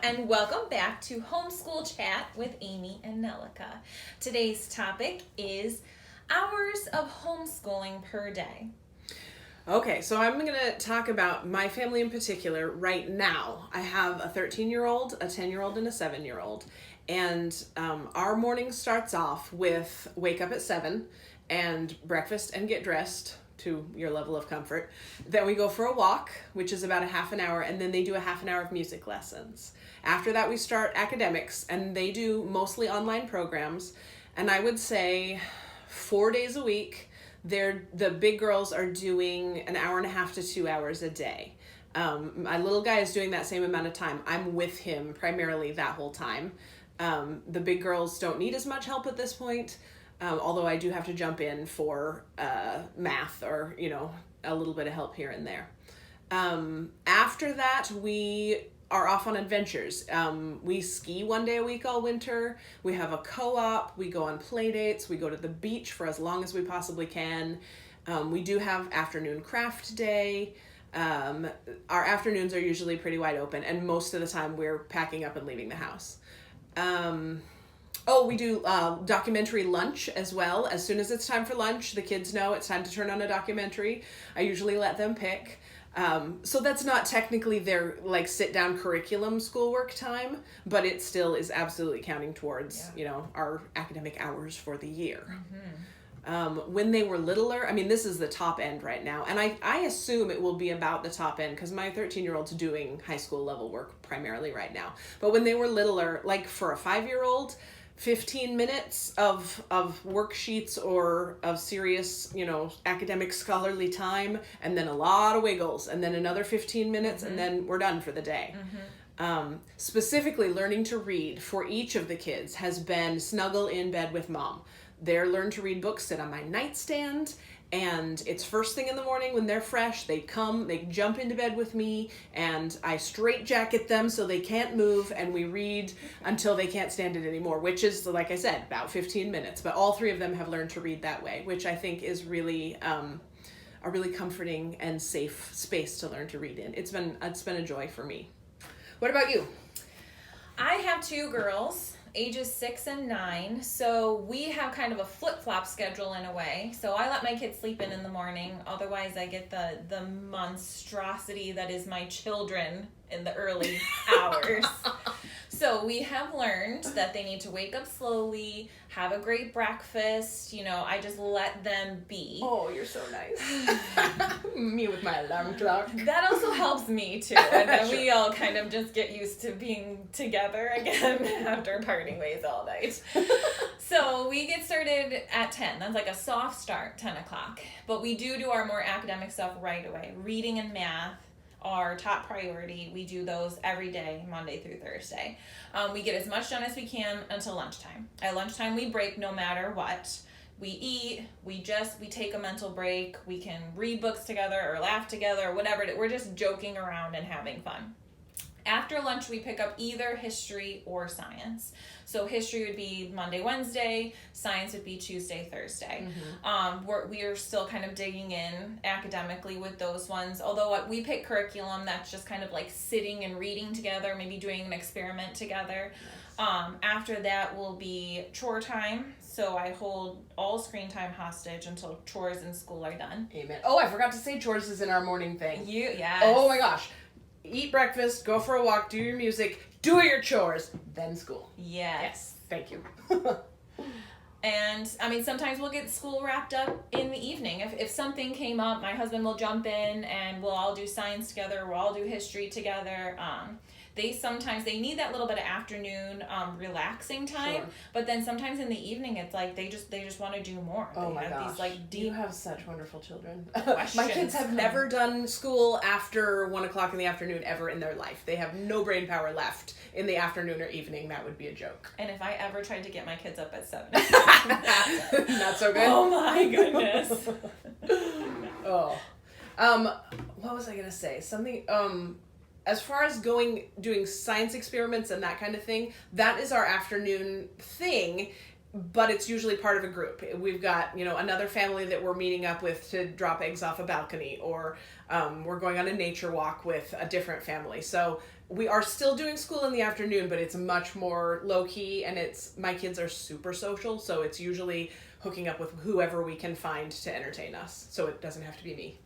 and welcome back to Homeschool Chat with Amy and Nellica. Today's topic is hours of homeschooling per day. Okay, so I'm going to talk about my family in particular right now. I have a 13-year-old, a 10-year-old, and a 7-year-old. And our morning starts off with wake up at 7 and breakfast and get dressed to your level of comfort. Then we go for a walk, which is about a half an hour, and then they do a half an hour of music lessons. After that, we start academics, and they do mostly online programs. And I would say 4 days a week, the big girls are doing an hour and a half to 2 hours a day. My little guy is doing that same amount of time. I'm with him primarily that whole time. The big girls don't need as much help at this point. Although I do have to jump in for math or, a little bit of help here and there. After that, we are off on adventures. We ski 1 day a week all winter. We have a co-op. We go on play dates. We go to the beach for as long as we possibly can. We do have afternoon craft day. Our afternoons are usually pretty wide open, and most of the time we're packing up and leaving the house. We do documentary lunch as well. As soon as it's time for lunch, the kids know it's time to turn on a documentary. I usually let them pick. So that's not technically their sit-down curriculum schoolwork time, but it still is absolutely counting towards, our academic hours for the year. Mm-hmm. When they were littler, this is the top end right now, and I assume it will be about the top end because my 13-year-old's doing high school level work primarily right now. But when they were littler, like for a 5-year-old, 15 minutes of worksheets or of serious, academic scholarly time, and then a lot of wiggles, and then another 15 minutes, mm-hmm. and then we're done for the day. Mm-hmm. Specifically, learning to read for each of the kids has been snuggle in bed with mom. They're learn to read books, sit on my nightstand, and it's first thing in the morning when they're fresh. They jump into bed with me, and I straitjacket them so they can't move, and we read until they can't stand it anymore, which is, like I said, about 15 minutes. But all three of them have learned to read that way, which I think is really a really comforting and safe space to learn to read in. It's been a joy for me. What about you? I have two girls, ages 6 and 9, so we have kind of a flip-flop schedule in a way. So I let my kids sleep in the morning, otherwise I get the monstrosity that is my children in the early hours. So we have learned that they need to wake up slowly, have a great breakfast, I just let them be. Oh, you're so nice. Me with my alarm clock. That also helps me too, and then Sure. we all kind of just get used to being together again after parting ways all night. So we get started at 10. That's like a soft start, 10 o'clock. But we do our more academic stuff right away. Reading and math are top priority. We do those every day, Monday through Thursday. We get as much done as we can until lunchtime. At lunchtime, we break no matter what. We eat, we take a mental break. We can read books together or laugh together or whatever. We're just joking around and having fun. After lunch, we pick up either history or science. So history would be Monday, Wednesday. Science would be Tuesday, Thursday. Mm-hmm. We are still kind of digging in academically with those ones. Although we pick curriculum that's just kind of like sitting and reading together, maybe doing an experiment together. Nice. After that will be chore time. So I hold all screen time hostage until chores in school are done. Amen. Oh, I forgot to say chores is in our morning thing. Yes. Oh my gosh. Eat breakfast, go for a walk, do your music, do your chores, then school. Yes. Thank you. And sometimes we'll get school wrapped up in the evening. If something came up, my husband will jump in and we'll all do science together, we'll all do history together. They need that little bit of afternoon relaxing time, sure. But then sometimes in the evening it's like they just want to do more. Oh my gosh. These like deep. You have such wonderful children. Questions. My kids have never done school after 1 o'clock in the afternoon ever in their life. They have no brain power left in the afternoon or evening. That would be a joke. And if I ever tried to get my kids up at 7. Not so good. Oh my goodness. Oh. What was I going to say? Something, as far as doing science experiments and that kind of thing, that is our afternoon thing. but it's usually part of a group. We've got, another family that we're meeting up with to drop eggs off a balcony, or we're going on a nature walk with a different family. So we are still doing school in the afternoon, but it's much more low-key, and my kids are super social, so it's usually hooking up with whoever we can find to entertain us. So it doesn't have to be me.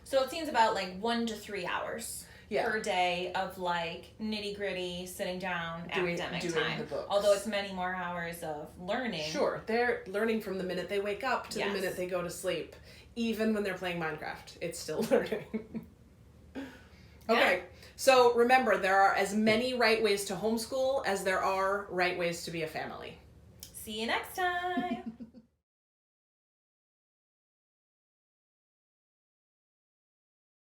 So it seems about 1 to 3 hours. Yeah. Per day of nitty-gritty sitting down doing academic time. the books. Although it's many more hours of learning. Sure. They're learning from the minute they wake up to Yes. the minute they go to sleep. Even when they're playing Minecraft, it's still learning. Okay. So remember, there are as many right ways to homeschool as there are right ways to be a family. See you next time.